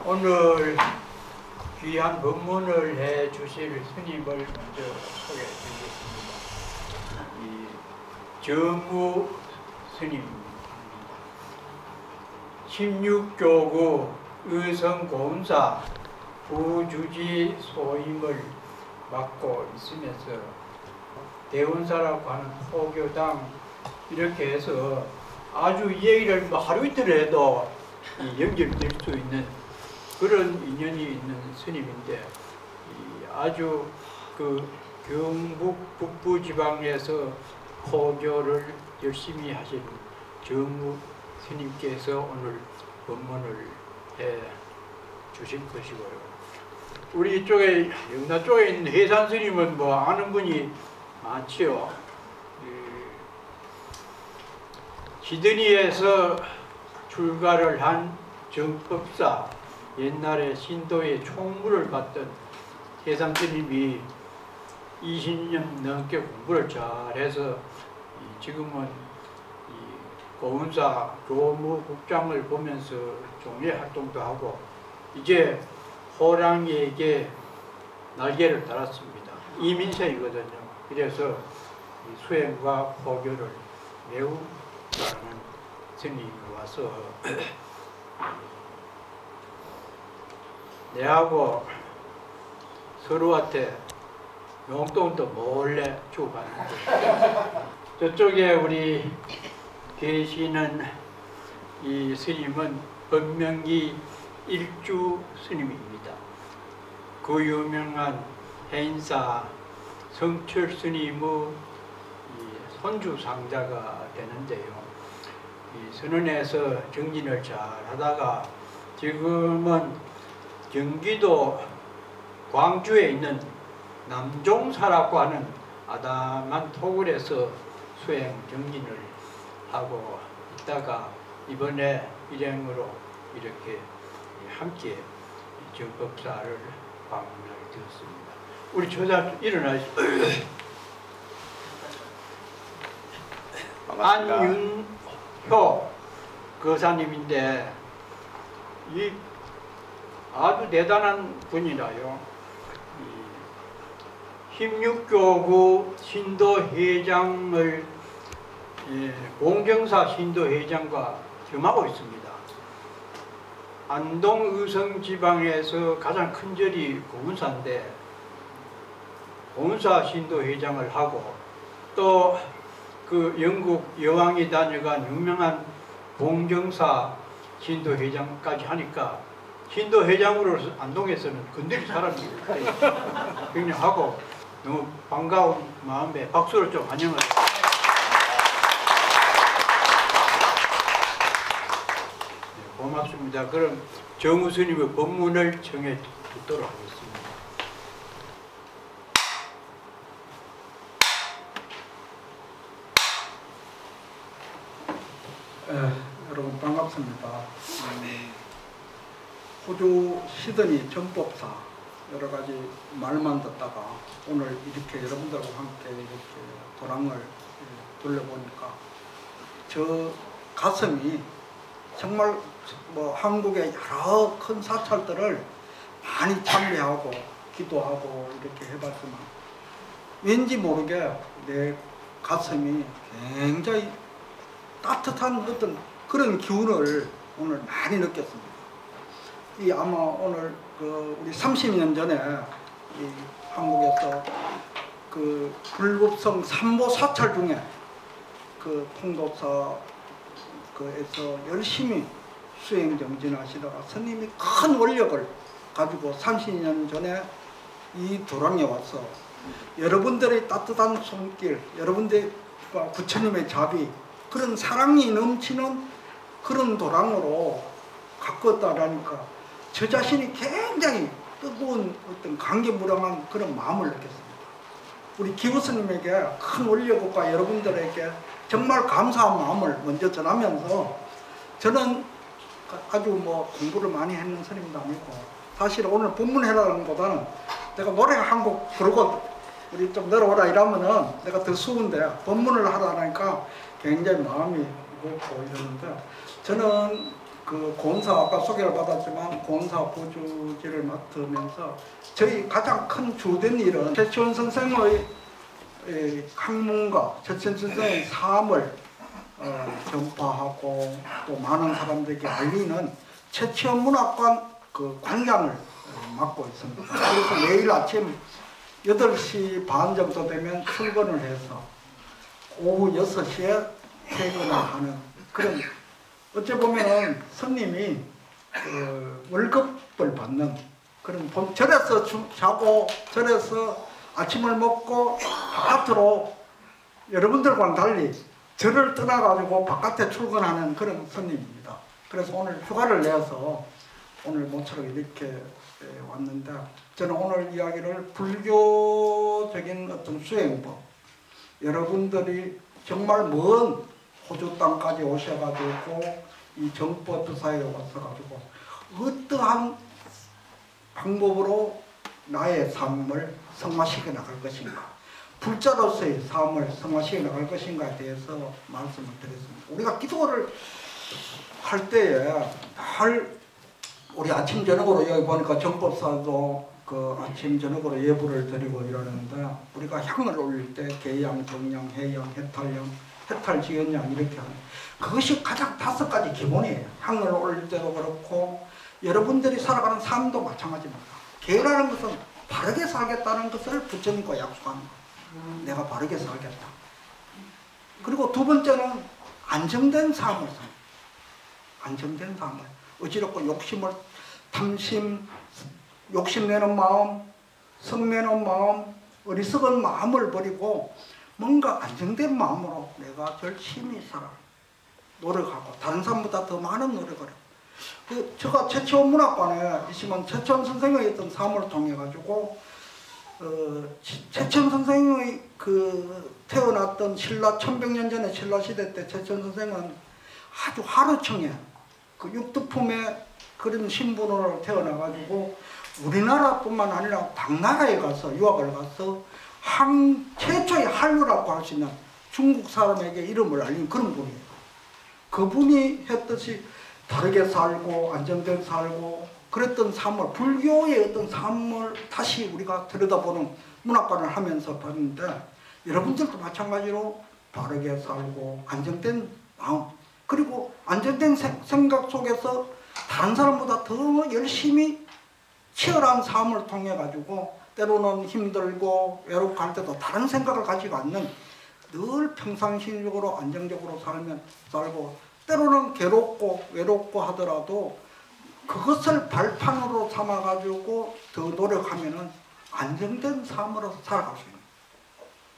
오늘 귀한 법문을 해 주실 스님을 먼저 소개해 드리겠습니다. 이 정무 스님입니다. 16교구 의성고운사 부주지 소임을 맡고 있으면서 대운사라고 하는 포교당 이렇게 해서 아주 이 얘기를 뭐 하루 이틀 해도 연결될 수 있는 그런 인연이 있는 스님인데 아주 그 경북 북부 지방에서 포교를 열심히 하신 정무 스님께서 오늘 법문을 해 주실 것이고요. 우리 이쪽에 영남 쪽에 있는 해산 스님은 뭐 아는 분이 많지요. 시드니에서 출가를 한 정법사, 옛날에 신도의 총무를 받던 해산 스님이 20년 넘게 공부를 잘해서 지금은 고운사 교무국장을 보면서 종례 활동도 하고 이제 호랑이에게 날개를 달았습니다. 이민생이거든요. 그래서 수행과 포교를 매우 잘하는 스님이 와서 내하고 서로한테 용돈도 몰래 주고받는데 저쪽에 우리 계시는 이 스님은 법명기 일주 스님입니다. 그 유명한 해인사 성철 스님의 손주 상자가 되는데요. 이 선원에서 정진을 잘 하다가 지금은 경기도 광주에 있는 남종사라고 하는 아담한 토굴에서 수행 정진을 하고 있다가 이번에 일행으로 이렇게 함께 정법사를 방문하게 되었습니다. 우리 조사 일어나시죠. 안윤효 거사님인데 이 아주 대단한 분이라요. 16교구 신도회장을 공정사 신도회장과 겸하고 있습니다. 안동 의성지방에서 가장 큰 절이 고운사인데 고운사 신도회장을 하고 또 그 영국 여왕이 다녀간 유명한 공정사 신도회장까지 하니까 신도회장으로서 안동에서는 건드릴 사람이 굉장히 하고 너무 반가운 마음에 박수를 좀 환영을 고맙습니다. 그럼 정우 스님의 법문을 청해 듣도록 하겠습니다. 여러분 반갑습니다. 호주 시드니 정법사 여러 가지 말만 듣다가 오늘 이렇게 여러분들과 함께 이렇게 도랑을 돌려보니까 저 가슴이 정말 뭐 한국의 여러 큰 사찰들을 많이 참배하고 기도하고 이렇게 해봤지만 왠지 모르게 내 가슴이 굉장히 따뜻한 어떤 그런 기운을 오늘 많이 느꼈습니다. 이 아마 오늘 그 우리 30년 전에 이 한국에서 그 불법성 삼보 사찰 중에 그 통도사 그에서 열심히 수행 정진하시다가 스님이 큰 원력을 가지고 30년 전에 이 도랑에 와서 여러분들의 따뜻한 손길, 여러분들의 부처님의 자비, 그런 사랑이 넘치는 그런 도랑으로 가꿨다라니까 저 자신이 굉장히 뜨거운 어떤 감개무량한 그런 마음을 느꼈습니다. 우리 기부스님에게 큰 원력과 여러분들에게 정말 감사한 마음을 먼저 전하면서 저는 아주 뭐 공부를 많이 했는 스님도 아니고 사실 오늘 법문회라는 것보다는 내가 노래 한 곡 부르고 우리 좀 내려오라 이러면은 내가 더 수운데 법문을 하라니까 굉장히 마음이 무겁고 이러는데 저는 그 고은사 아까 소개를 받았지만 고은사 부주지를 맡으면서 저희 가장 큰 주된 일은 최치원 선생의 학문과 최치원 선생의 삶을 전파하고 또 많은 사람들에게 알리는 최치원 문학관 그 관장을 맡고 있습니다. 그래서 매일 아침 8시 반 정도 되면 출근을 해서 오후 6시에 퇴근을 하는 그런, 어찌 보면은 스님이 월급을 받는 그런, 절에서 자고 절에서 아침을 먹고 바깥으로 여러분들과는 달리 절을 떠나가지고 바깥에 출근하는 그런 스님입니다. 그래서 오늘 휴가를 내서 오늘 모처럼 이렇게 왔는데, 저는 오늘 이야기를 불교적인 어떤 수행법, 여러분들이 정말 먼 호주 땅까지 오셔가지고 이 정법투사에 와서가지고 어떠한 방법으로 나의 삶을 성화시켜 나갈 것인가, 불자로서의 삶을 성화시켜 나갈 것인가에 대해서 말씀을 드렸습니다. 우리가 기도를 할 때에 늘 우리 아침 저녁으로 여기 보니까 정법사도 그 아침 저녁으로 예불을 드리고 이러는데, 우리가 향을 올릴 때 계양, 정양, 해양, 해탈양, 해탈지연양 이렇게 하는, 그것이 가장 5가지 기본이에요. 향을 올릴 때도 그렇고 여러분들이 살아가는 삶도 마찬가지입니다. 계라는 것은 바르게 살겠다는 것을 부처님과 약속하는 거예요. 내가 바르게 살겠다. 그리고 두 번째는 안정된 삶을 삽니다. 안정된 삶을, 어지럽고 욕심을, 탐심, 욕심내는 마음, 성내는 마음, 어리석은 마음을 버리고 뭔가 안정된 마음으로 내가 열심히 살아 노력하고 다른 사람보다 더 많은 노력을 해요. 제가 최치원 문학관에 있으면 최치원 선생의 어떤 삶을 통해 가지고 최치원 선생의 그 태어났던 신라 1100년 전에 신라 시대 때 최치원 선생은 아주 하루청에 그 육두품에 그런 신분으로 태어나가지고 우리나라뿐만 아니라 당나라에 가서 유학을 가서 최초의 한류라고 할 수 있는 중국 사람에게 이름을 알린 그런 분이에요. 그분이 했듯이 다르게 살고 안정되게 살고 그랬던 삶을, 불교의 어떤 삶을 다시 우리가 들여다보는 문학관을 하면서 봤는데, 여러분들도 마찬가지로 바르게 살고 안정된 마음, 그리고 안정된 생각 속에서 다른 사람보다 더 열심히 치열한 삶을 통해 가지고 때로는 힘들고 외롭고 할 때도 다른 생각을 가지고 않는, 늘 평상시적으로 안정적으로 살고 때로는 괴롭고 외롭고 하더라도 그것을 발판으로 삼아 가지고 더 노력하면은 안정된 삶으로 살아갈 수 있는.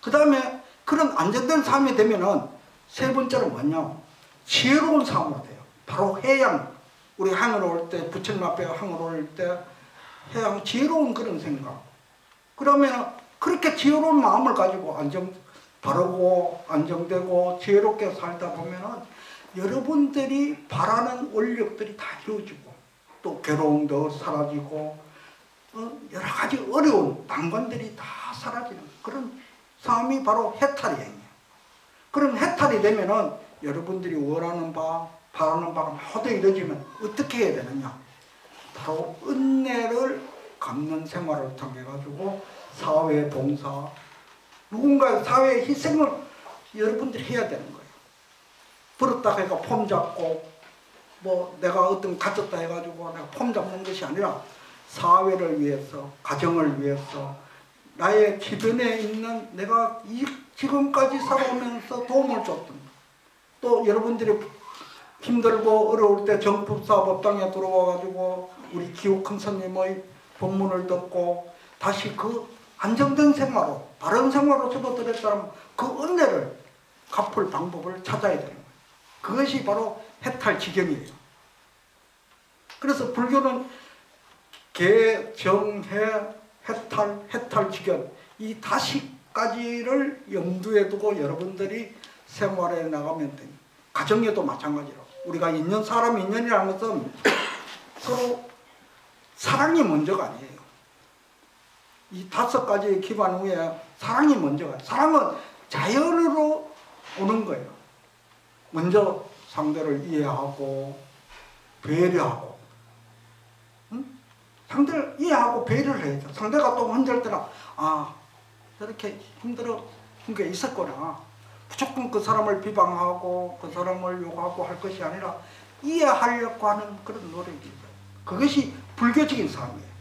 그 다음에 그런 안정된 삶이 되면은 세 번째는 뭐냐, 지혜로운 삶으로 돼요. 바로 해양, 우리 항을 올 때, 부처님 앞에 항을 올 때 해양, 지혜로운 그런 생각. 그러면 그렇게 지혜로운 마음을 가지고 바르고 안정되고 지혜롭게 살다 보면은 여러분들이 바라는 원력들이 다 이루어지고 또 괴로움도 사라지고 여러 가지 어려운 난관들이 다 사라지는 그런 삶이 바로 해탈이에요. 그런 해탈이 되면은 여러분들이 원하는 바, 바라는 바가 모두 이루어지면 어떻게 해야 되느냐, 바로 은혜를 갚는 생활을 통해 가지고 사회 봉사, 누군가의 사회 희생을 여러분들이 해야 되는 거예요. 벌었다 해가 폼 잡고 뭐 내가 어떤 가졌다 해가지고 내가 폼 잡는 것이 아니라 사회를 위해서, 가정을 위해서, 나의 주변에 있는 내가 지금까지 살아오면서 도움을 줬던, 또 여러분들이 힘들고 어려울 때 정법사 법당에 들어와가지고 우리 기호 큰 스님의 법문을 듣고 다시 그 안정된 생활로, 바른 생활로 접어들었다면 그 은혜를 갚을 방법을 찾아야 되는 거예요. 그것이 바로 해탈지경이에요. 그래서 불교는 계, 정, 해, 해탈지경, 이 5가지를 염두에 두고 여러분들이 생활에 나가면 됩니다. 가정에도 마찬가지로 우리가 사람 인연이라는 것은 서로 사랑이 먼저가 아니에요. 이 5가지의 기반 후에 사랑이 먼저가, 사랑은 자연으로 오는 거예요. 먼저 상대를 이해하고 배려하고, 응? 상대를 이해하고 배려를 해야죠. 상대가 또 혼자 할 때는 아, 저렇게 힘든 게 있었구나. 무조건 그 사람을 비방하고 그 사람을 욕하고 할 것이 아니라 이해하려고 하는 그런 노력입니다. 그것이 불교적인 삶이에요.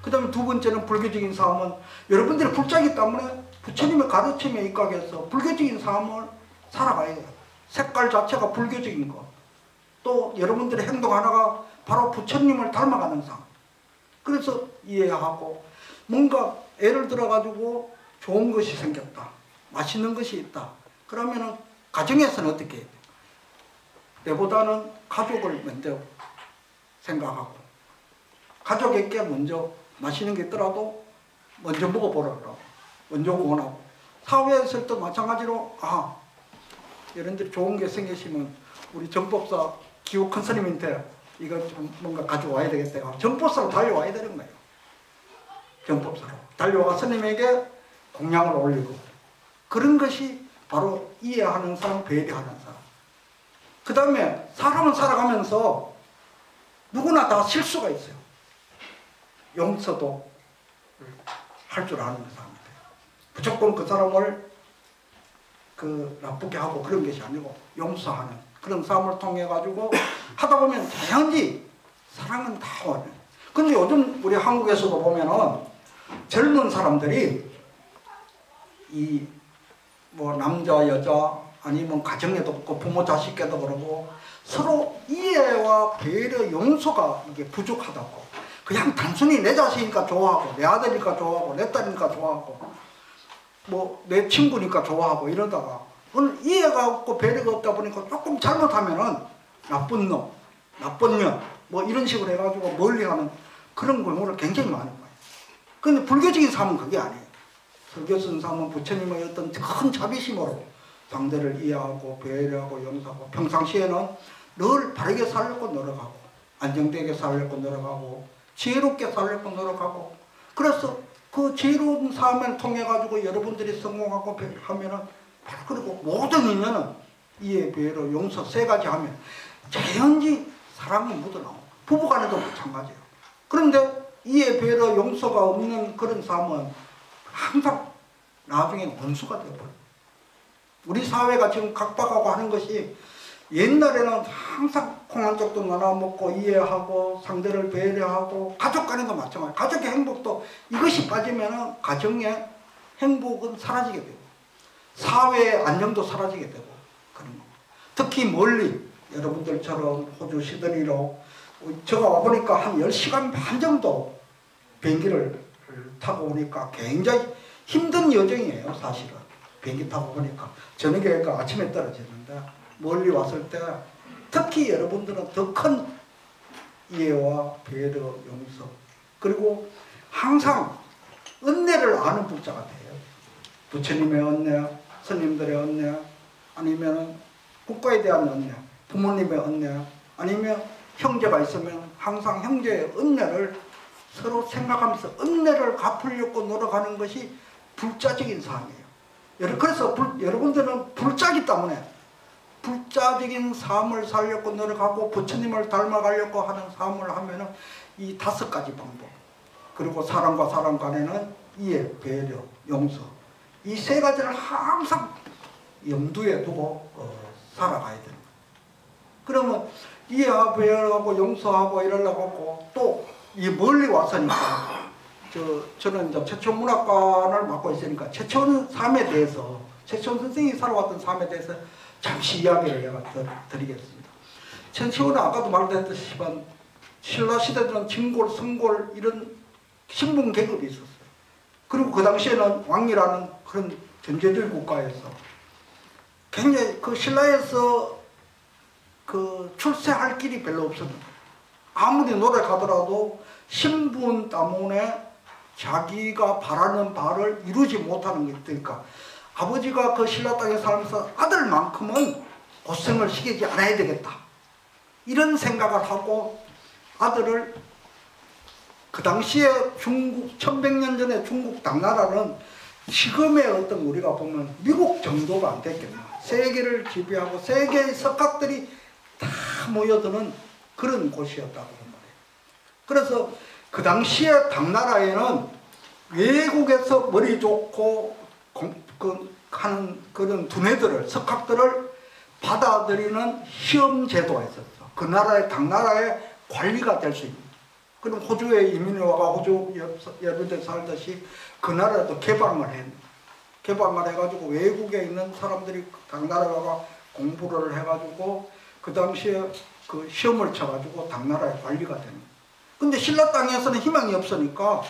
그 다음에 두 번째는 불교적인 삶은 여러분들이 불자이기 때문에 부처님의 가르침에 입각해서 불교적인 삶을 살아가야 돼요. 색깔 자체가 불교적인 것. 또 여러분들의 행동 하나가 바로 부처님을 닮아가는 삶. 그래서 이해하고 뭔가 예를 들어가지고 좋은 것이 생겼다. 맛있는 것이 있다. 그러면은 가정에서는 어떻게 해야 돼? 내보다는 가족을 먼저 생각하고 가족에게 먼저 맛있는 게 있더라도 먼저 먹어보라고 먼저 원하고 사회에서도 마찬가지로 아 여러분들이 좋은 게 생기시면 우리 정법사 기호 큰 스님한테 이거 좀 뭔가 가져와야 되겠다. 정법사로 달려와야 되는 거예요. 정법사로 달려와 스님에게 공양을 올리고 그런 것이 바로 이해하는 사람, 배려하는 사람. 그 다음에 사람은 살아가면서 누구나 다 실수가 있어요. 용서도 할 줄 아는 사람인데 무조건 그 사람을 나쁘게 하고 그런 것이 아니고 용서하는 그런 삶을 통해 가지고 하다 보면 자연히 사랑은 다 와요. 근데 요즘 우리 한국에서도 보면은 젊은 사람들이 이 뭐 남자 여자 아니면 가정에도 그렇고 부모 자식에도 그러고 서로 이해와 배려 용서가 이게 부족하다고 그냥 단순히 내 자식이니까 좋아하고 내 아들이니까 좋아하고 내 딸이니까 좋아하고 뭐 내 친구니까 좋아하고 이러다가 오늘 이해가 없고 배려가 없다 보니까 조금 잘못하면은 나쁜 놈, 나쁜 년 뭐 이런 식으로 해가지고 멀리하는 그런 경우를 굉장히 많이 봐요. 근데 불교적인 삶은 그게 아니에요. 설교선 삶은 부처님의 어떤 큰 자비심으로 상대를 이해하고 배려하고 용서하고 평상시에는 늘 바르게 살려고 노력하고 안정되게 살려고 노력하고 지혜롭게 살려고 노력하고 그래서 그 지혜로운 삶을 통해 가지고 여러분들이 성공하고 하면은 그리고 모든 인연은 이해, 배려, 용서 세 가지 하면 자연히 사랑이 묻어나오고 부부간에도 마찬가지예요. 그런데 이해, 배려, 용서가 없는 그런 삶은 항상 나중에 원수가 되어버려요. 우리 사회가 지금 각박하고 하는 것이 옛날에는 항상 콩 한 쪽도 나눠 먹고 이해하고 상대를 배려하고 가족 간에도 마찬가지. 가족의 행복도 이것이 빠지면 가정의 행복은 사라지게 되고 사회의 안정도 사라지게 되고 그런 거. 특히 멀리 여러분들처럼 호주 시드니로 제가 와보니까 한 10시간 반 정도 비행기를 타고 오니까 굉장히 힘든 여정이에요. 사실은 비행기 타고 보니까 저녁에 아침에 떨어지는데 멀리 왔을 때 특히 여러분들은 더 큰 이해와 배려, 용서 그리고 항상 은혜를 아는 불자가 돼요. 부처님의 은혜, 스님들의 은혜 아니면 국가에 대한 은혜, 부모님의 은혜 아니면 형제가 있으면 항상 형제의 은혜를 서로 생각하면서 은혜를 갚으려고 노력하는 것이 불자적인 삶이에요. 그래서 여러분들은 불자이기 때문에 불자적인 삶을 살려고 노력하고 부처님을 닮아가려고 하는 삶을 하면은 이 5가지 방법 그리고 사람과 사람 간에는 이해, 배려, 용서 이 3가지를 항상 염두에 두고 살아가야 됩니다. 그러면 이해하고 배려하고 용서하고 이러려고 하고 또 이 멀리 왔으니까 저는 이제 최초 문학관을 맡고 있으니까 최초 삶에 대해서 최초 선생이 살아왔던 삶에 대해서 잠시 이야기를 내가 드리겠습니다. 최초는 아까도 말했듯이 신라시대에는 진골, 성골 이런 신분 계급이 있었어요. 그리고 그 당시에는 왕이라는 그런 전제주의 국가에서 굉장히 그 신라에서 출세할 길이 별로 없었는데 아무리 노력하더라도 신분 때문에 자기가 바라는 바를 이루지 못하는 게 있으니까 아버지가 그 신라 땅에 살면서 아들만큼은 고생을 시키지 않아야 되겠다 이런 생각을 하고 아들을 그 당시에 중국 1100년 전에 중국 당나라는 지금의 어떤 우리가 보면 미국 정도가 안 됐겠나 세계를 지배하고 세계의 석학들이 다 모여드는 그런 곳이었다고 말해요. 그래서 그 당시에 당나라에는 외국에서 머리 좋고 하는 그런 두뇌들을, 석학들을 받아들이는 시험 제도가 있었어. 그 나라의 당나라의 관리가 될 수 있는. 그럼 호주에 이민이 와가 호주 여러 데 살듯이 그 나라도 개방을 해가지고 외국에 있는 사람들이 당나라에 와가 공부를 해가지고 그 당시에 그 시험을 쳐가지고 당나라의 관리가 되는 거예요. 근데 신라 땅에서는 희망이 없으니까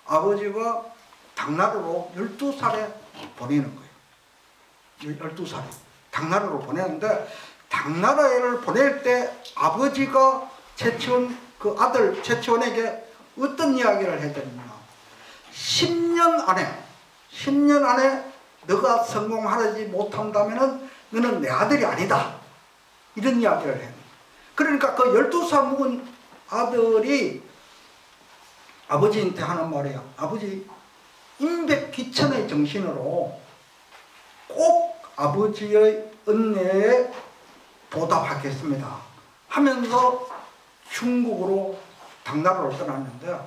아버지가 당나라로 12살에 보내는 거예요. 12살에. 당나라로 보내는데 당나라를 보낼 때 아버지가 최치원 그 아들 최치원에게 어떤 이야기를 해드렸냐. 10년 안에 너가 성공하지 못한다면 너는 내 아들이 아니다. 이런 이야기를 해요. 그러니까 그 12살 묵은 아들이 아버지한테 하는 말이에요. 아버지, 임백기천의 정신으로 꼭 아버지의 은혜에 보답하겠습니다 하면서 중국으로 당나라로 떠났는데,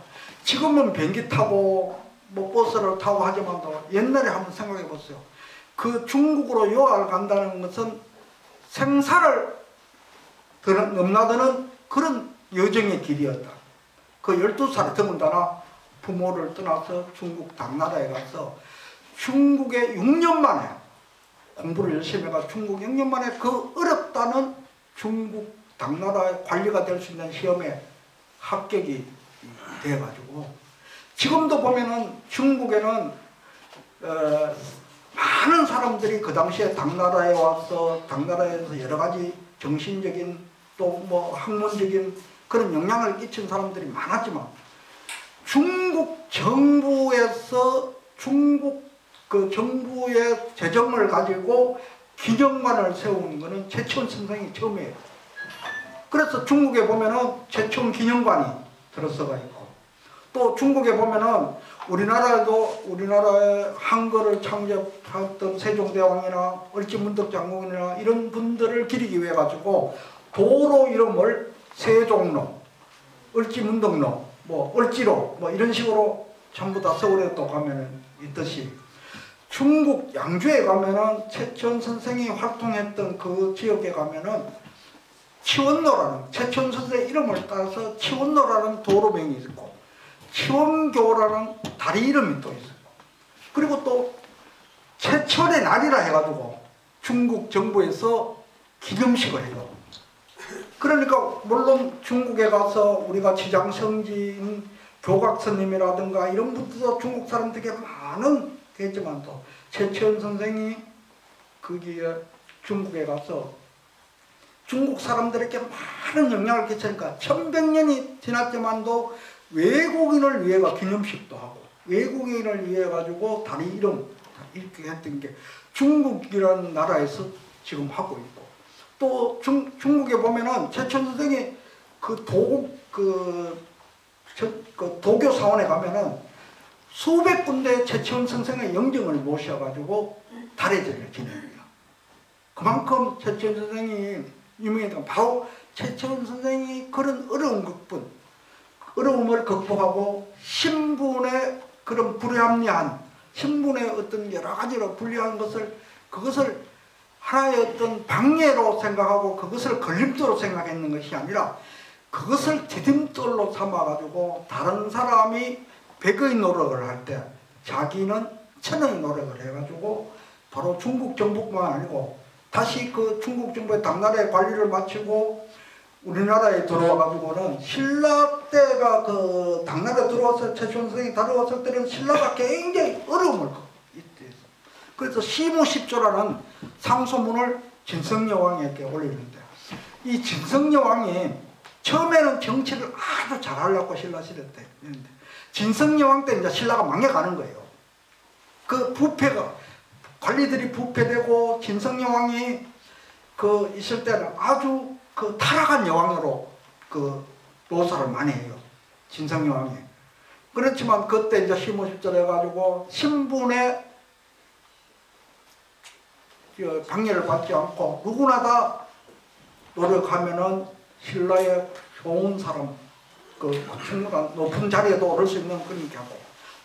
지금은 비행기 타고 뭐 버스를 타고 하지만 옛날에 한번 생각해 보세요. 그 중국으로 유학을 간다는 것은 생사를 넘나드는 그런 여정의 길이었다. 그 12살에 더군다나 부모를 떠나서 중국 당나라에 가서 중국에 6년 만에 공부를 열심히 해가 중국 6년 만에 그 어렵다는 중국 당나라의 관리가 될 수 있는 시험에 합격이 돼가지고, 지금도 보면은 중국에는 많은 사람들이 그 당시에 당나라에 와서 당나라에서 여러 가지 정신적인 또 뭐 학문적인 그런 영향을 끼친 사람들이 많았지만, 중국 정부에서 중국 그 정부의 재정을 가지고 기념관을 세우는 것은 최치원 선생이 처음이에요. 그래서 중국에 보면은 최치원 기념관이 들어서가 있고, 또 중국에 보면은 우리나라의 한글을 창제했던 세종대왕이나 을지문덕장군이나 이런 분들을 기리기 위해 가지고 도로 이름을 세종로, 을지문덕로, 뭐 을지로 뭐 이런 식으로 전부 다 서울에 또 가면은 있듯이, 중국 양주에 가면은 최치원 선생이 활동했던 그 지역에 가면은 치원로라는, 최치원 선생의 이름을 따서 치원로라는 도로명이 있고 치원교라는 다리 이름이 또 있어요. 그리고 또 최치원의 날이라 해가지고 중국 정부에서 기념식을 해요. 그러니까 물론 중국에 가서 우리가 지장성지인 교각스님이라든가 이런 분들도 중국 사람 되게 많은 겠지만, 또 최치원 선생이 거기에 중국에 가서 중국 사람들에게 많은 영향을 끼치니까 1100년이 지났지만도 외국인을 위해가 기념식도 하고 외국인을 위해 가지고 다리 이름 이렇게 했던 게 중국이라는 나라에서 지금 하고 있고, 또 중국에 보면은 최치원 선생이 도교 사원에 가면은 수백 군데 최치원 선생의 영정을 모셔가지고 달해절을 지냅니다. 그만큼 최치원 선생이 유명했던, 바로 최치원 선생이 그런 어려움을 극복하고 신분의 그런 불합리한, 신분의 어떤 여러 가지로 불리한 그것을 하나의 어떤 방해로 생각하고 그것을 걸림돌로 생각했는 것이 아니라 그것을 디딤돌로 삼아가지고 다른 사람이 100의 노력을 할 때 자기는 1000의 노력을 해가지고 바로 중국 정부뿐만 아니고 다시 그 중국 정부의 당나라의 관리를 마치고 우리나라에 들어와가지고는 신라 때가 그 당나라에 들어와서 최치원 선생이 다뤄왔을 때는 신라가 굉장히 어려움을 겪었어요. 그래서 시무십조라는 상소문을 진성여왕에게 올리는데, 이 진성여왕이 처음에는 정치를 아주 잘하려고 신라 시대 때 했는데 진성여왕 때 이제 신라가 망해가는 거예요. 그 부패가, 관리들이 부패되고 진성여왕이 그 있을 때는 아주 그 타락한 여왕으로 그 노사를 많이 해요. 진성여왕이. 그렇지만 그때 이제 시무십절 해가지고 신분의 방해를 받지 않고 누구나 다 노력하면은 신라의 좋은 사람, 그 충분한 높은 자리에도 오를 수 있는 그런 게 하고,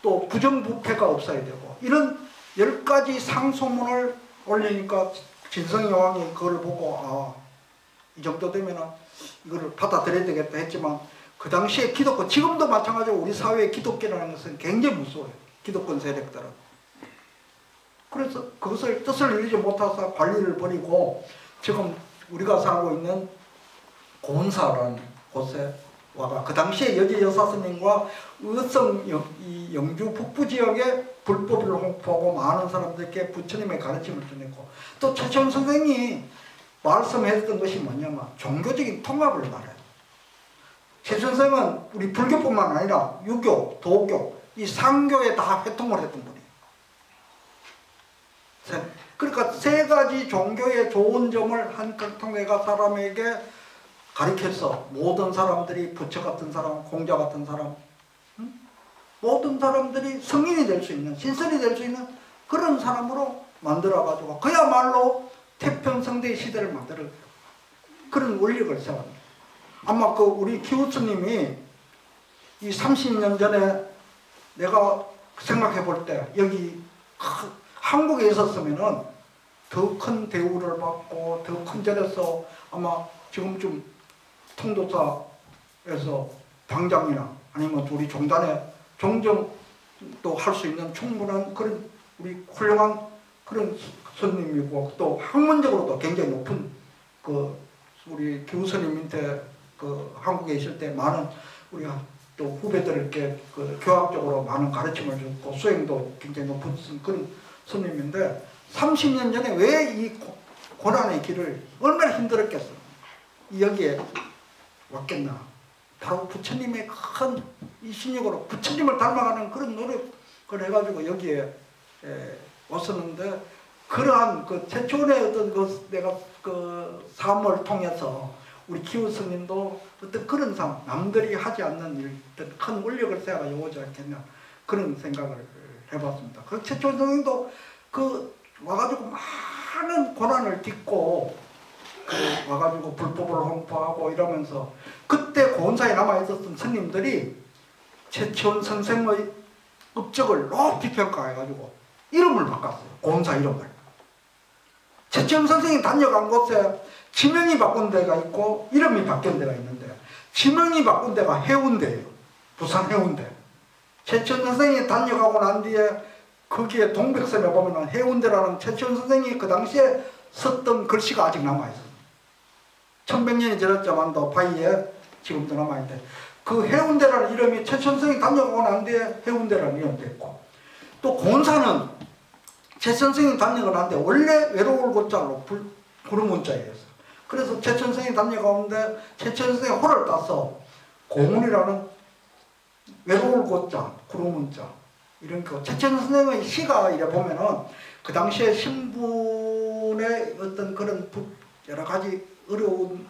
또 부정부패가 없어야 되고, 이런 10가지 상소문을 올리니까 진성이 왕이 그걸 보고 이 정도 되면은 이거를 받아들여야 되겠다 했지만, 그 당시에 기독교, 지금도 마찬가지로 우리 사회의 기독교라는 것은 굉장히 무서워요. 기독권 세력들은. 그래서 그것을 뜻을 이루지 못해서 관리를 버리고 지금 우리가 살고 있는 고은사라는 곳에 와가 그 당시에 여지 여사 스님과 의성 이 영주 북부 지역에 불법을 홍보하고 많은 사람들께 부처님의 가르침을 전했고, 또 최천 선생이 말씀했던 것이 뭐냐면 종교적인 통합을 말해요. 최천 선생은 우리 불교뿐만 아니라 유교, 도교, 이 상교에 다 회통을 했던 분이에요. 그러니까 3가지 종교의 좋은 점을 한통내가 사람에게 가르쳐서 모든 사람들이 부처 같은 사람, 공자 같은 사람, 모든 사람들이 성인이 될 수 있는, 신선이 될 수 있는 그런 사람으로 만들어가지고 그야말로 태평성대 시대를 만들 그런 원력을 세웠습니다. 아마 그 우리 기우스님이 이 30년 전에 내가 생각해 볼 때 여기 한국에 있었으면은 더 큰 대우를 받고 더 큰 절에서 아마 지금쯤 통도사에서 당장이나 아니면 우리 종단에 종정도 할 수 있는 충분한 그런 우리 훌륭한 그런 스님이고, 또 학문적으로도 굉장히 높은 그 우리 교수님한테 그 한국에 있을 때 많은 우리가 또 후배들에게 그 교학적으로 많은 가르침을 줬고 수행도 굉장히 높은 그런 스님인데 30년 전에 왜 이 고난의 길을 얼마나 힘들었겠어. 여기에 왔겠나. 바로 부처님의 큰 이신력으로 부처님을 닮아가는 그런 노력을 해가지고 여기에 왔었는데, 그러한 그 최초의 어떤 그 내가 그 삶을 통해서 우리 기우 스님도 어떤 그런 삶, 남들이 하지 않는 일, 어떤 큰 원력을 세워가 오지 않겠냐 그런 생각을 해봤습니다. 그 최초 스님도 그 와가지고 많은 고난을 딛고 그 와가지고 불법을 홍보하고 이러면서 그때 고은사에 남아있었던 스님들이 최천 선생의 업적을 높이 평가해가지고 이름을 바꿨어요. 고은사 이름을. 최천 선생이 다녀간 곳에 지명이 바꾼 데가 있고 이름이 바뀐 데가 있는데, 지명이 바꾼 데가 해운대예요. 부산 해운대. 최천 선생이 다녀가고 난 뒤에 거기에 동백섬에 보면은 해운대라는 최천 선생이 그 당시에 썼던 글씨가 아직 남아있어요. 1100년이 지났지만도 바위에 지금도 남아있는데, 그 해운대라는 이름이 최천 선생이 다녀가고 난 뒤에 해운대라는 이름이 됐고, 또 고은사는 최천 선생이 다녀가고 난 뒤에 원래 외로울 고자로 구름문자였어요. 그래서 최천 선생이 다녀가는데 최천 선생이 호를 따서 고문이라는 외로울 고자, 구름문자 이런 거. 최천 선생의 시가 이래 보면은 그 당시에 신분의 어떤 그런 여러 가지 어려운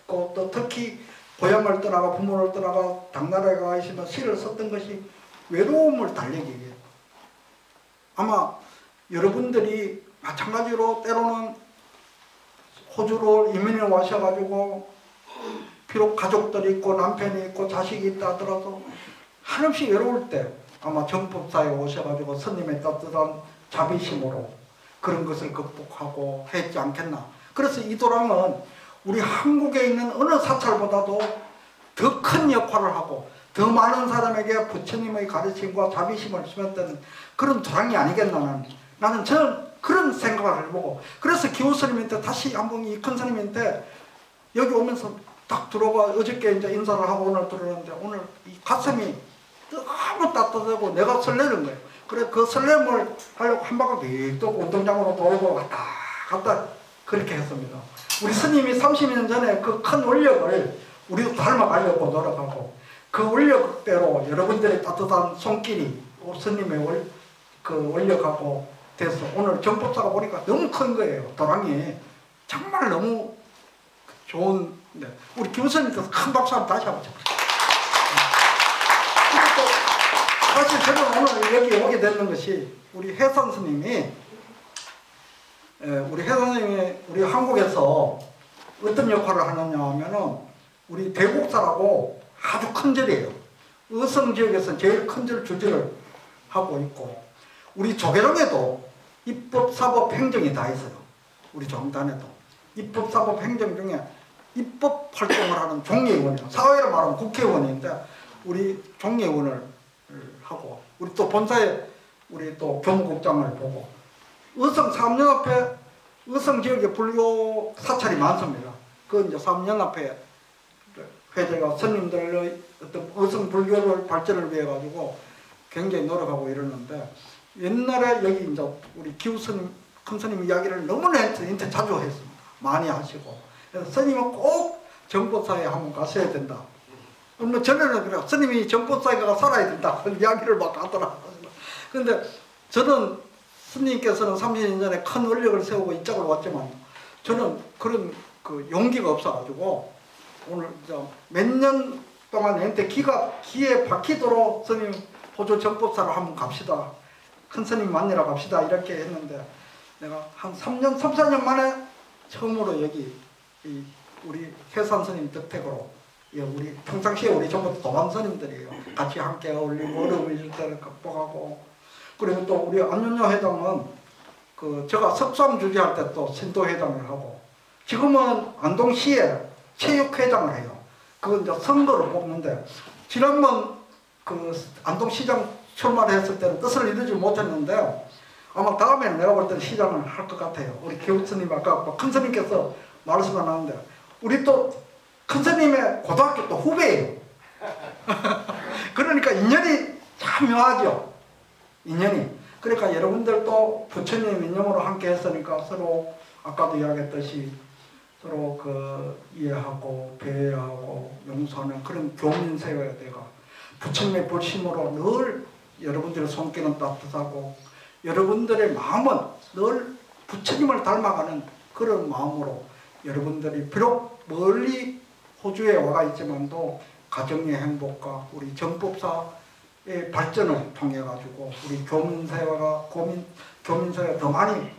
것, 또 특히 고향을 떠나가 부모를 떠나가 당나라에 가 있으면 시를 썼던 것이 외로움을 달래기 위해. 아마 여러분들이 마찬가지로 때로는 호주로 이민을 와셔가지고 비록 가족들이 있고 남편이 있고 자식이 있다 하더라도 한없이 외로울 때 아마 정법사에 오셔가지고 스님의 따뜻한 자비심으로 그런 것을 극복하고 했지 않겠나. 그래서 이도랑은 우리 한국에 있는 어느 사찰보다도 더 큰 역할을 하고 더 많은 사람에게 부처님의 가르침과 자비심을 수면되는 그런 도랑이 아니겠나. 나는 저는 그런 생각을 해보고, 그래서 기호 스님한테 다시 한번 이 큰 스님한테 여기 오면서 딱 들어가 어저께 이제 인사를 하고 오늘 들어오는데 오늘 이 가슴이 너무 따뜻하고 내가 설레는 거예요. 그래 그 설렘을 하려고 한 바퀴 또 운동장으로 돌고 왔다 갔다 그렇게 했습니다. 우리 스님이 30년 전에 그 큰 원력을 우리도 닮아가려고 노력하고 그 원력대로 여러분들의 따뜻한 손길이 스님의 그 원력하고 돼서 오늘 정법사가 보니까 너무 큰 거예요. 도랑이 정말 너무 좋은. 우리 교수님께서 큰 박수 한번 다시 한번 쳐주세요. 사실 저는 오늘 여기 오게 되는 것이 우리 해선 스님이 우리 한국에서 어떤 역할을 하느냐 하면은 우리 대곡사라고 아주 큰 절이에요. 의성 지역에서 제일 큰 절 주지를 하고 있고, 우리 조계종에도 입법, 사법, 행정이 다 있어요. 우리 종단에도 입법, 사법, 행정 중에 입법 활동을 하는 종례위원이에요. 사회로 말하면 국회의원인데 우리 종례위원을 하고, 우리 또 본사에 우리 또 교무국장을 보고, 의성 사업연합회, 의성 지역에 불교 사찰이 많습니다. 그 이제 사업연합회 회장과 스님들의 어떤 의성 불교를 발전을 위해 가지고 굉장히 노력하고 이러는데, 옛날에 여기 이제 우리 기우 스님, 큰 스님 이야기를 너무나 인터 자주 했습니다. 많이 하시고. 그래서 스님은 꼭 정보사에 한번 가셔야 된다. 뭐 전에는 그래요. 스님이 정보사에 가 살아야 된다. 그 이야기를 막 하더라고요. 근데 저는 스님께서는 30년 전에 큰 원력을 세우고 이쪽으로 왔지만, 저는 그런 그 용기가 없어가지고 오늘 몇 년 동안 저한테 기에 박히도록 스님 호주 정법사로 한번 갑시다. 큰 스님 만나러 갑시다. 이렇게 했는데, 내가 한 3년, 3, 4년 만에 처음으로 여기 우리 해산 스님 덕택으로, 우리 평상시에 우리 전부 도반 스님들이에요. 같이 함께 어울리고 어려움을 있을 때를 극복하고, 그리고 또 우리 안윤여 회장은 그 제가 석수암 주재할 때 또 신도회장을 하고, 지금은 안동시에 체육회장을 해요. 그건 이제 선거를 뽑는데, 지난번 그 안동시장 출마를 했을 때는 뜻을 이루지 못했는데, 아마 다음에는 내가 볼 때는 시장을 할 것 같아요. 우리 교우스님 아까 큰 스님께서 말씀을 하는데, 우리 또 큰 스님의 고등학교 또 후배예요. 그러니까 인연이 참 묘하죠. 인연이. 그러니까 여러분들도 부처님 인연으로 함께 했으니까 서로 아까도 이야기했듯이 서로 그 이해하고 배려하고 용서하는 그런 교민세가 되고, 부처님의 불심으로 늘 여러분들의 손길은 따뜻하고, 여러분들의 마음은 늘 부처님을 닮아가는 그런 마음으로, 여러분들이 비록 멀리 호주에 와가 있지만도 가정의 행복과 우리 정법사의 발전을 통해 가지고 우리 교민사회가 더 많이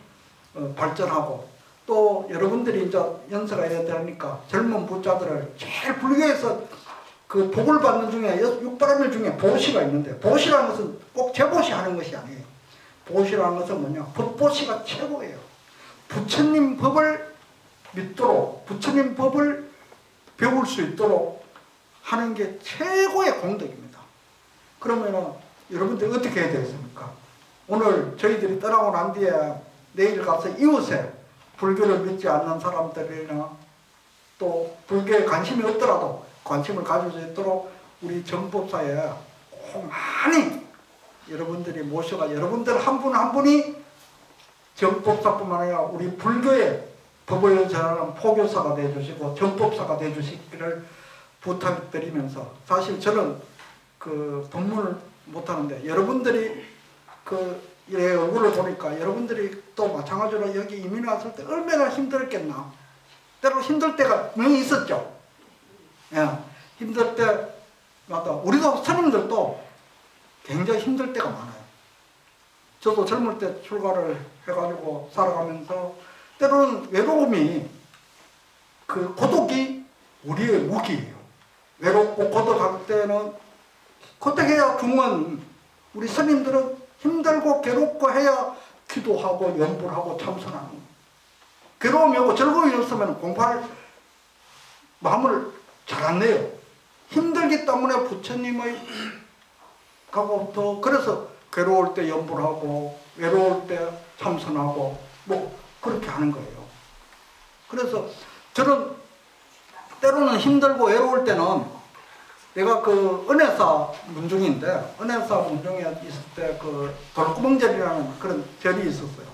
발전하고, 또 여러분들이 이제 연세가 이래 되니까 젊은 부자들을 제일 불교에서 그 복을 받는 중에 육바라밀 중에 보시가 있는데, 보시라는 것은 꼭 제보시 하는 것이 아니에요. 보시라는 것은 뭐냐, 법보시가 최고예요. 부처님 법을 믿도록, 부처님 법을 배울 수 있도록 하는 게 최고의 공덕입니다. 그러면은 여러분들 어떻게 해야 되겠습니까? 오늘 저희들이 떠나고 난 뒤에 내일 가서 이웃에 불교를 믿지 않는 사람들이나 또 불교에 관심이 없더라도 관심을 가질 수 있도록 우리 정법사에 꼭 많이 여러분들이 모셔가, 여러분들 한 분 한 분이 정법사뿐만 아니라 우리 불교의 법을 전하는 포교사가 되어주시고 정법사가 되어주시기를 부탁드리면서, 사실 저는 그 법문을 못하는데 여러분들이 예, 얼굴을 보니까 여러분들이 또 마찬가지로 여기 이민 왔을 때 얼마나 힘들었겠나. 때로 힘들 때가 분명히 있었죠. 예, 힘들 때마다 우리도 스님들도 굉장히 힘들 때가 많아요. 저도 젊을 때 출가를 해가지고 살아가면서 때로는 외로움이, 그 고독이 우리의 무기예요. 외롭고 고독할 때는 어떻게 해야 중원 우리 스님들은 힘들고 괴롭고 해야 기도하고 연불 하고 참선하는 거예요. 괴로움이 없고 즐거움이 없으면 공부할 마음을 잘 안 내요. 힘들기 때문에 부처님의 가고, 또 그래서 괴로울 때 연불하고 외로울 때 참선하고 뭐 그렇게 하는 거예요. 그래서 저는 때로는 힘들고 외로울 때는, 내가 그 은혜사 문중인데, 은혜사 문중에 있을 때 그 돌구멍절이라는 그런 절이 있었어요.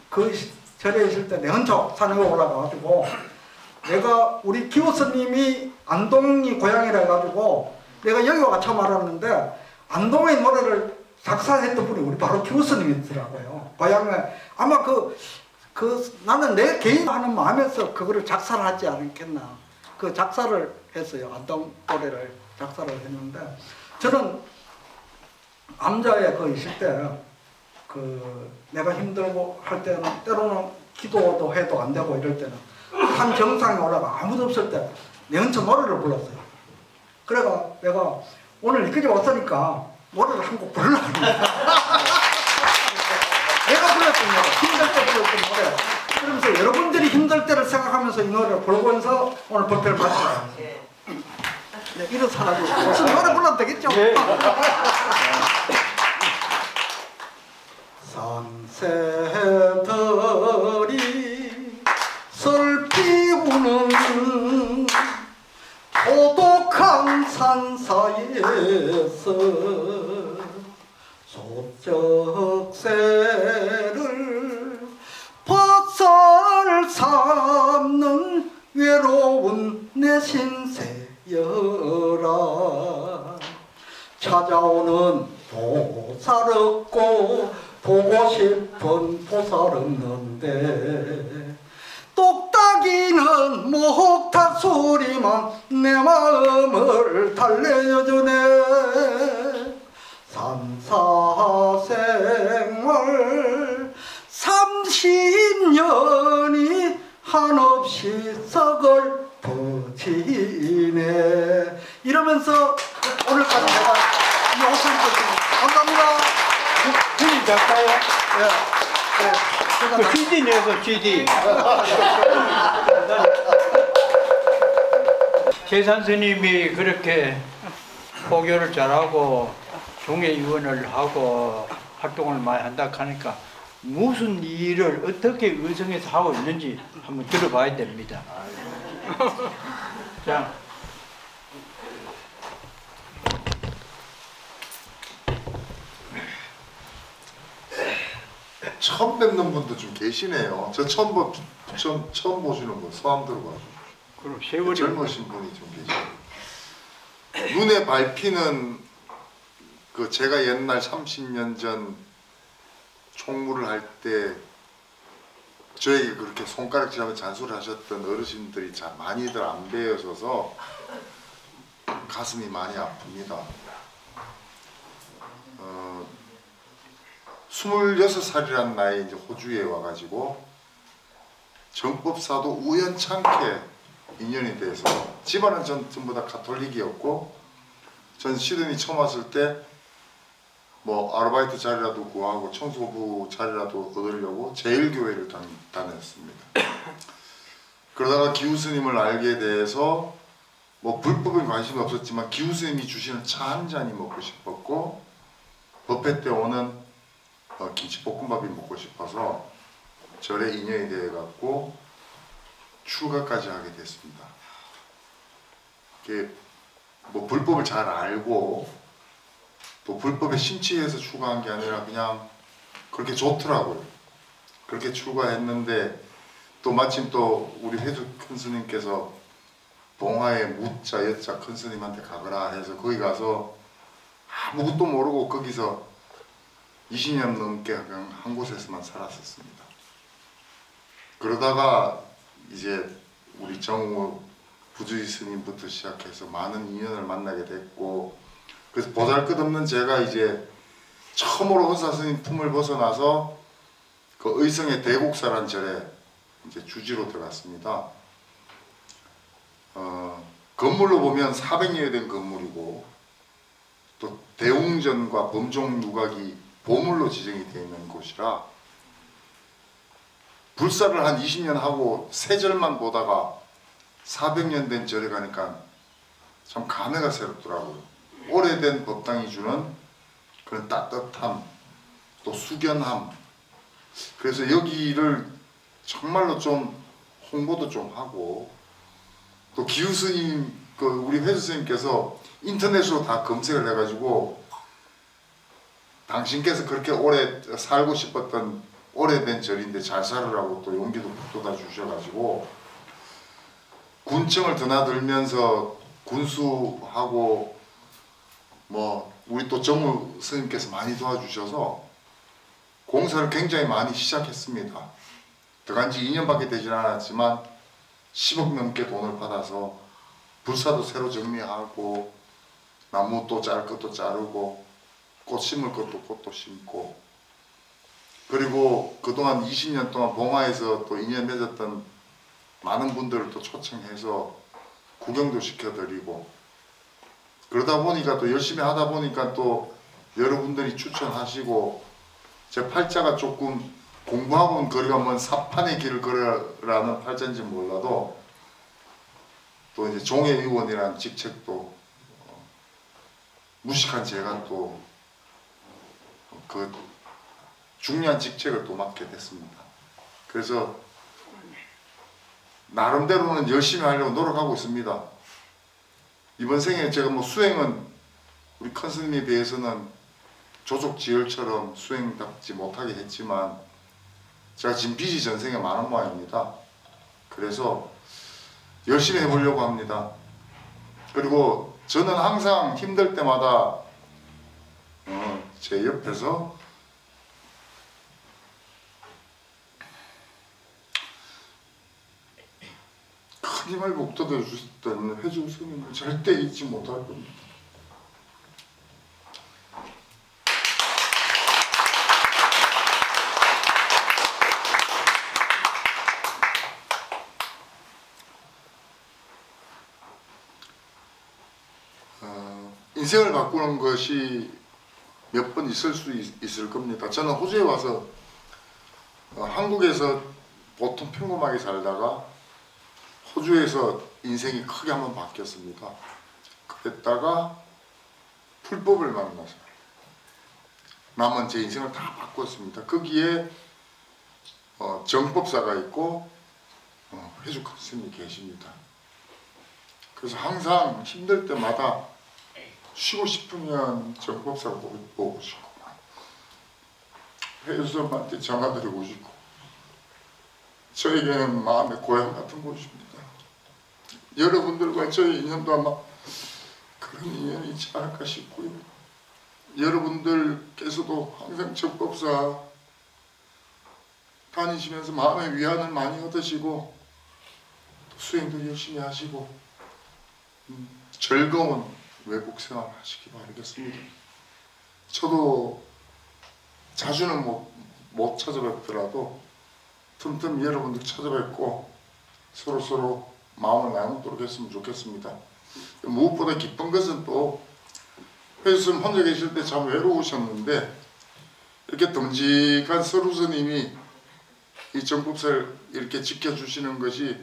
그 절에 있을 때 내헌척 산에 올라가가지고, 내가 우리 기호스님이 안동이 고향이라 해가지고 내가 여기 와가 처음 알았는데, 안동의 노래를 작사했던 분이 우리 바로 기호스님이더라고요. 고향에. 아마 나는 내 개인 하는 마음에서 그거를 작사를 하지 않겠나. 그 작사를 했어요. 안동 노래를 작사를 했는데, 저는 암자에 있을 때 내가 힘들고 할 때는 때로는 기도도 해도 안 되고 이럴 때는 산 정상에 올라가 아무도 없을 때 내 얹혀 노래를 불렀어요. 그래가 내가 오늘 여기까지 왔으니까 노래를 한 곡 부르려고 합니다. 내가 불렀던 노래, 힘들 때 불렀던 노래. 그러면서 여러분들이 힘들 때를 생각하면서 이 노래를 부르면서 오늘 법회를 마쳐요. 네, 이런 사람이 무슨 노래 불러도 되겠죠? 산새들이 슬피우는 고독한 산사이에서 소쩍새를 벗을 삼는 외로운 내 신세여라. 찾아오는 보살 없고 보고 싶은 보살 없는데 똑딱이는 목탁 소리만 내 마음을 달래주네. 산사생활 30년이 한없이 썩을 퍼지네. 이러면서 오늘까지 내가 이 옷을 입었습니다. 감사합니다. CD 작가요? 네. 그 CD 내서 CD. 계산 스님이 그렇게 포교를 잘하고 종회위원을 하고 활동을 많이 한다 하니까 무슨 일을 어떻게 의성에서 하고 있는지 한번 들어봐야 됩니다. 자. 처음 뵙는 분도 좀 계시네요. 저 처음 보시는 분 소함 들어가지고. 그럼 세월이 젊으신 분이 좀 계시네요. 눈에 밟히는 그 제가 옛날 30년 전 총무를 할 때 저에게 그렇게 손가락질하며 잔소리를 하셨던 어르신들이 참 많이들 안 배어서서 가슴이 많이 아픕니다. 26살이란 나이에 이제 호주에 와가지고 정법사도 우연찮게 인연이 돼서 집안은 전 전부 다 가톨릭이었고 전 시드니 처음 왔을 때 뭐 아르바이트 자리라도 구하고 청소부 자리라도 얻으려고 제일교회를 다녔습니다. 그러다가 기우스님을 알게 돼서 뭐 불법에 관심이 없었지만 기우스님이 주시는 차 한 잔이 먹고 싶었고 법회 때 오는 김치볶음밥이 먹고 싶어서 절에 인연이 되어 갖고 출가까지 하게 됐습니다. 이게 뭐 불법을 잘 알고 또 불법에 심취해서 출가한 게 아니라 그냥 그렇게 좋더라고요. 그렇게 출가했는데 또 마침 또 우리 회주 큰 스님께서 봉화에 무자 여자 큰 스님한테 가거라 해서 거기 가서 아무것도 모르고 거기서 20년 넘게 그냥 한 곳에서만 살았었습니다. 그러다가 이제 우리 정우 부주의 스님부터 시작해서 많은 인연을 만나게 됐고 그래서 보잘것없는 제가 이제 처음으로 은사 스님 품을 벗어나서 그 의성의 대곡사란 절에 이제 주지로 들어갔습니다. 건물로 보면 400년이 된 건물이고 또 대웅전과 범종유각이 보물로 지정이 되어 있는 곳이라 불사를 한 20년 하고 세 절만 보다가 400년 된 절에 가니까 참 감회가 새롭더라고요. 오래된 법당이 주는 그런 따뜻함, 또 숙연함. 그래서 여기를 정말로 좀 홍보도 좀 하고 또 기우스님, 그 우리 회수스님께서 인터넷으로 다 검색을 해가지고 당신께서 그렇게 오래 살고 싶었던 오래된 절인데 잘 살으라고 또 용기도 북돋아 주셔가지고 군청을 드나들면서 군수하고 뭐 우리 또 정우 스님께서 많이 도와주셔서 공사를 굉장히 많이 시작했습니다. 들어간 지 2년밖에 되지 않았지만 10억 넘게 돈을 받아서 불사도 새로 정리하고 나무 또 자를 것도 자르고 꽃 심을 것도 꽃도 심고 그리고 그동안 20년 동안 봉화에서 또 인연 맺었던 많은 분들을 또 초청해서 구경도 시켜드리고 그러다 보니까 또 열심히 하다 보니까 또 여러분들이 추천하시고 제 팔자가 조금 공부하고는 거리가 먼 사판의 길을 걸으라는 팔자인지 몰라도 또 이제 종회의원이라는 직책도 무식한 제가 또 그 중요한 직책을 또 맡게 됐습니다. 그래서 나름대로는 열심히 하려고 노력하고 있습니다. 이번 생에 제가 뭐 수행은 우리 큰 스님에 비해서는 조족지혈처럼 수행답지 못하게 했지만 제가 지금 빚이 전생에 많은 모양입니다. 그래서 열심히 해보려고 합니다. 그리고 저는 항상 힘들 때마다 제 옆에서 큰 힘을 북돋아 주셨던 회중 스님을 절대 잊지 못할 겁니다. 인생을 바꾸는 것이 몇 번 있을 수 있을 겁니다. 저는 호주에 와서 한국에서 보통 평범하게 살다가 호주에서 인생이 크게 한번 바뀌었습니다. 그랬다가 풀법을 만나서 남은 제 인생을 다 바꿨습니다. 거기에 정법사가 있고 회주 큰 스님이 계십니다. 그래서 항상 힘들 때마다 쉬고 싶으면 정법사를 보고 싶고 회주스님한테 전화드리고 싶고 저에게는 마음의 고향 같은 곳입니다. 여러분들과 저의 인연도 아마 그런 인연이 있지 않을까 싶고요. 여러분들께서도 항상 정법사 다니시면서 마음의 위안을 많이 얻으시고 수행도 열심히 하시고 즐거운 외국 생활 하시기 바라겠습니다. 저도 자주는 못 찾아뵙더라도 틈틈이 여러분들 찾아뵙고 서로 마음을 나누도록 했으면 좋겠습니다. 무엇보다 기쁜 것은 또 회수스님 혼자 계실 때 참 외로우셨는데 이렇게 듬직한 서루스님이 이 정법사를 이렇게 지켜주시는 것이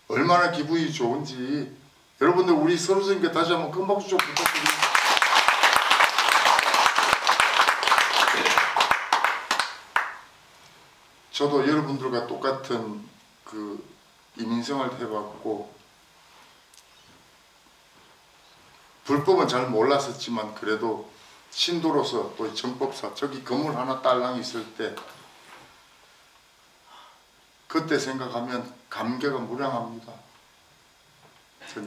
얼마나 기분이 좋은지 여러분들 우리 서루스님께 다시 한번 큰 박수 좀 부탁드립니다. 저도 여러분들과 똑같은 그 이민생활을 해봤고 불법은 잘 몰랐었지만 그래도 신도로서 또 정법사 저기 건물 하나 딸랑 있을 때 그때 생각하면 감개가 무량합니다.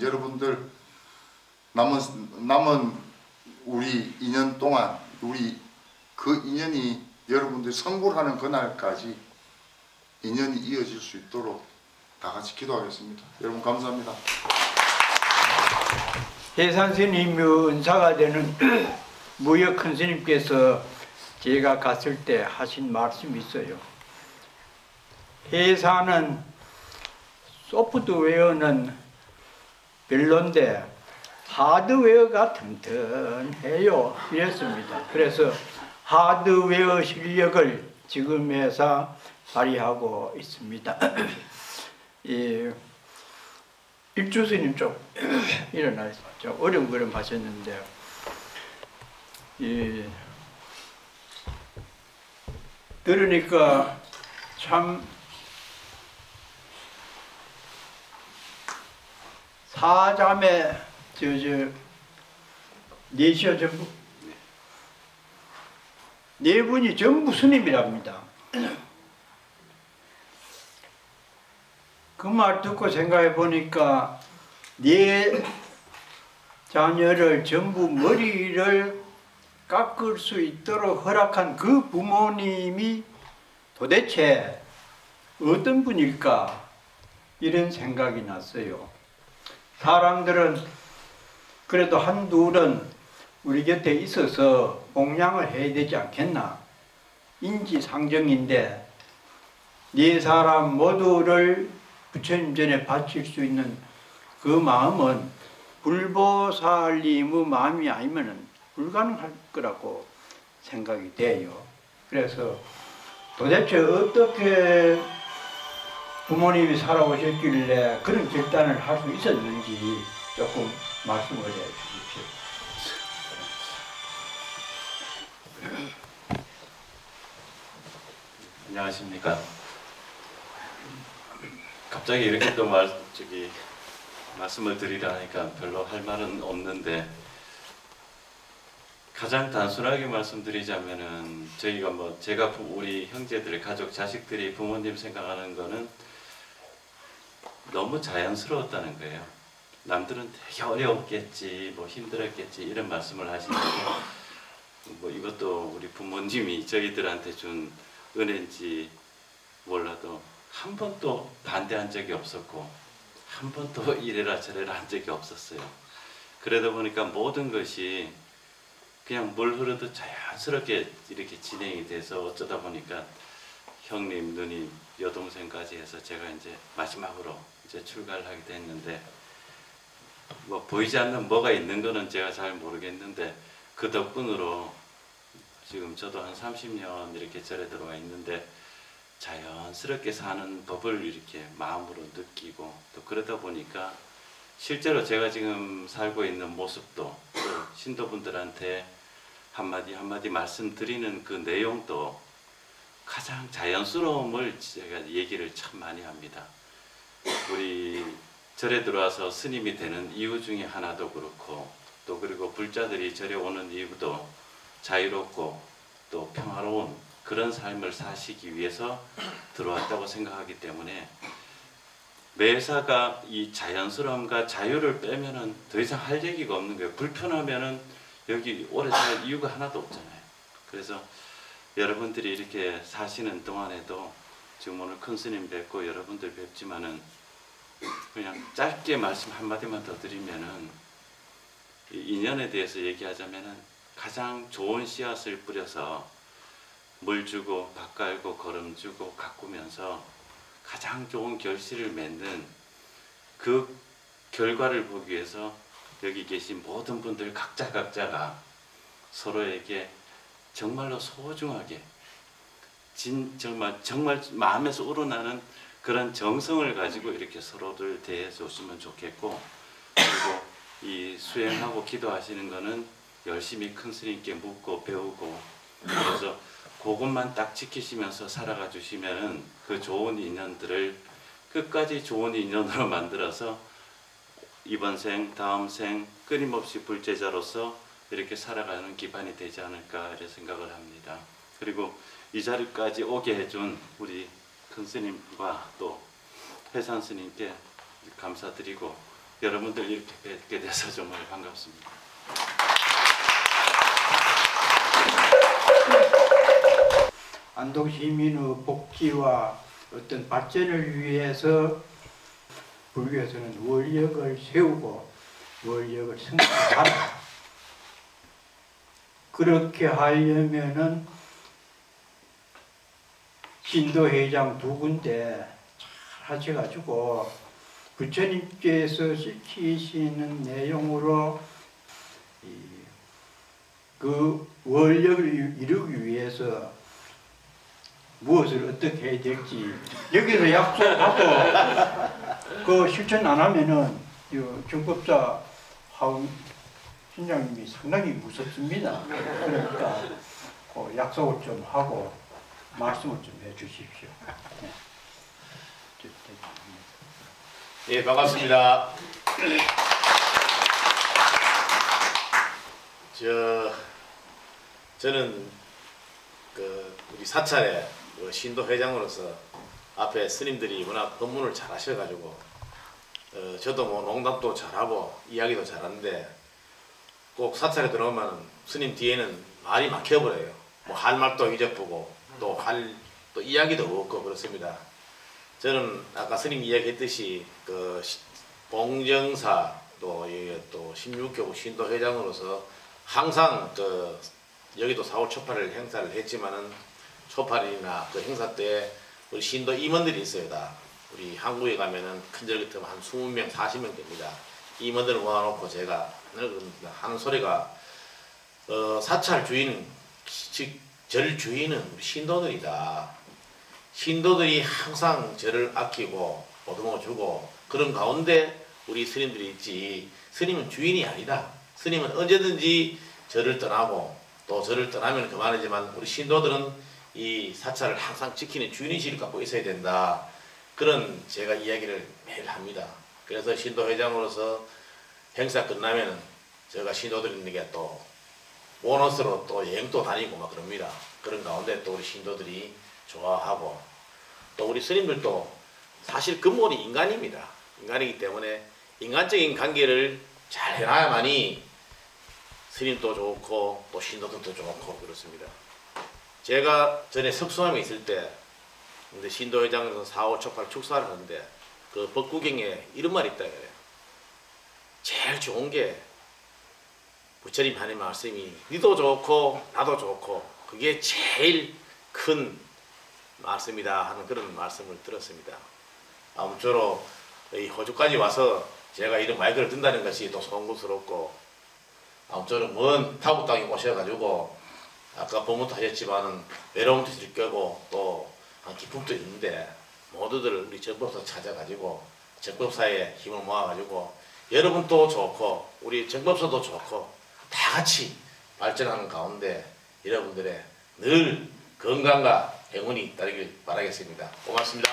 여러분들 남은 우리 2년 동안 우리 그 인연이 여러분들 성불하는 그날까지 인연이 이어질 수 있도록 다 같이 기도하겠습니다. 여러분 감사합니다. 해산 스님이 은사가 되는 무역 큰 스님께서 제가 갔을 때 하신 말씀이 있어요. 해산은 소프트웨어는 별론데 하드웨어가 튼튼해요 이랬습니다. 그래서 하드웨어 실력을 지금 회사 발휘하고 있습니다. 일주 스님 좀 일어나서 좀 어려움 하셨는데 들으니까 참 사자매 넷이요 전부 네 분이 전부 스님이랍니다. 그 말 듣고 생각해 보니까 네 자녀를 전부 머리를 깎을 수 있도록 허락한 그 부모님이 도대체 어떤 분일까 이런 생각이 났어요. 사람들은 그래도 한둘은 우리 곁에 있어서 봉양을 해야 되지 않겠나 인지상정인데 네 사람 모두를 부처님 전에 바칠 수 있는 그 마음은 불보살님의 마음이 아니면은 불가능할 거라고 생각이 돼요. 그래서 도대체 어떻게 부모님이 살아오셨길래 그런 결단을 할 수 있었는지 조금 말씀을 해 주십시오. 안녕하십니까. 갑자기 이렇게 또 말씀을 드리려 하니까 별로 할 말은 없는데, 가장 단순하게 말씀드리자면은 저희가 제가 우리 형제들, 가족, 자식들이 부모님 생각하는 거는 너무 자연스러웠다는 거예요. 남들은 되게 어려웠겠지, 힘들었겠지 이런 말씀을 하시는데, 이것도 우리 부모님이 저희들한테 준 은혜인지 몰라도 한 번도 반대한 적이 없었고 한 번도 이래라 저래라 한 적이 없었어요. 그러다 보니까 모든 것이 그냥 물 흐르듯 자연스럽게 이렇게 진행이 돼서 어쩌다 보니까 형님, 누님, 여동생까지 해서 제가 이제 마지막으로 이제 출가를 하게 됐는데, 보이지 않는 뭐가 있는 거는 제가 잘 모르겠는데, 그 덕분으로 지금 저도 한 30년 이렇게 절에 들어와 있는데 자연스럽게 사는 법을 이렇게 마음으로 느끼고, 또 그러다 보니까 실제로 제가 지금 살고 있는 모습도, 또 신도분들한테 한마디 한마디 말씀드리는 그 내용도 가장 자연스러움을 제가 얘기를 참 많이 합니다. 우리 절에 들어와서 스님이 되는 이유 중에 하나도 그렇고, 또 그리고 불자들이 절에 오는 이유도 자유롭고 또 평화로운 그런 삶을 사시기 위해서 들어왔다고 생각하기 때문에, 매사가 이 자연스러움과 자유를 빼면은 더 이상 할 얘기가 없는 거예요. 불편하면은 여기 오래 살 이유가 하나도 없잖아요. 그래서 여러분들이 이렇게 사시는 동안에도 지금 오늘 큰 스님 뵙고 여러분들 뵙지만은, 그냥 짧게 말씀 한마디만 더 드리면은, 이 인연에 대해서 얘기하자면은 가장 좋은 씨앗을 뿌려서 물 주고 밥 깔고 거름 주고 가꾸면서 가장 좋은 결실을 맺는 그 결과를 보기 위해서 여기 계신 모든 분들 각자가 서로에게 정말로 소중하게 정말 마음에서 우러나는 그런 정성을 가지고 이렇게 서로를 대해 줬으면 좋겠고, 그리고 이 수행하고 기도하시는 거는 열심히 큰 스님께 묻고 배우고, 그래서 그것만 딱 지키시면서 살아가 주시면은 그 좋은 인연들을 끝까지 좋은 인연으로 만들어서 이번 생, 다음 생 끊임없이 불제자로서 이렇게 살아가는 기반이 되지 않을까 이렇게 생각을 합니다. 그리고 이 자리까지 오게 해준 우리 큰 스님과 또 회산 스님께 감사드리고, 여러분들 이렇게 뵙게 돼서 정말 반갑습니다. 안동 시민의 복지와 어떤 발전을 위해서 불교에서는 원력을 세우고 원력을 성장하라. 그렇게 하려면은 신도회장 두 군데 잘 하셔가지고 부처님께서 시키시는 내용으로 그 원력을 이루기 위해서 무엇을 어떻게 해야 될지 여기서 약속하고 그 실천 안 하면은 정법사 하원 신장님이 상당히 무섭습니다. 그러니까 그 약속을 좀 하고 말씀을 좀 해주십시오. 네. 예, 반갑습니다. 저는 우리 사찰의 신도 회장으로서 앞에 스님들이 워낙 법문을 잘 하셔가지고 저도 농담도 잘하고 이야기도 잘하는데, 꼭 사찰에 들어오면 스님 뒤에는 말이 막혀버려요. 할 말도 잊어보고 또 이야기도 없고 그렇습니다. 저는 아까 스님 이야기했듯이 봉정사 또 16교구 신도 회장으로서 항상 여기도 4월 초팔을 행사를 했지만은 초팔이나 그 행사 때 우리 신도 임원들이 있어요. 다 우리 한국에 가면은 큰절 같으면 한 20명, 40명 됩니다. 임원들을 모아놓고 제가 하는 소리가 사찰 주인, 즉 절 주인은 우리 신도들이다. 신도들이 항상 절을 아끼고 보듬어주고 그런 가운데 우리 스님들이 있지, 스님은 주인이 아니다. 스님은 언제든지 절을 떠나고 또 절을 떠나면 그만이지만 우리 신도들은 이 사찰을 항상 지키는 주인의식을 갖고 있어야 된다. 그런 제가 이야기를 매일 합니다. 그래서 신도 회장으로서 행사 끝나면 제가 신도들에게 또 보너스로 또 여행도 다니고 막 그럽니다. 그런 가운데 또 우리 신도들이 좋아하고 또 우리 스님들도 사실 근본이 인간입니다. 인간이기 때문에 인간적인 관계를 잘 해놔야만이 스님도 좋고 또 신도들도 좋고 그렇습니다. 제가 전에 석수함에 있을 때 근데 신도회장에서 4.5 촉발 축사를 하는데 그 법구경에 이런 말이 있다 그래요. 제일 좋은 게 부처님 하는 말씀이 니도 좋고 나도 좋고 그게 제일 큰 말씀이다 하는 그런 말씀을 들었습니다. 아무쪼록 이 호주까지 와서 제가 이런 마이크를 든다는 것이 또 송구스럽고 아무쪼록 먼 타국 땅에 오셔가지고 아까 법문도 하셨지만은 외로움도 있을 거고 또 기쁨도 있는데 모두들 우리 정법사 찾아가지고 정법사에 힘을 모아가지고 여러분도 좋고 우리 정법사도 좋고 다 같이 발전하는 가운데 여러분들의 늘 건강과 행운이 있다길 바라겠습니다. 고맙습니다.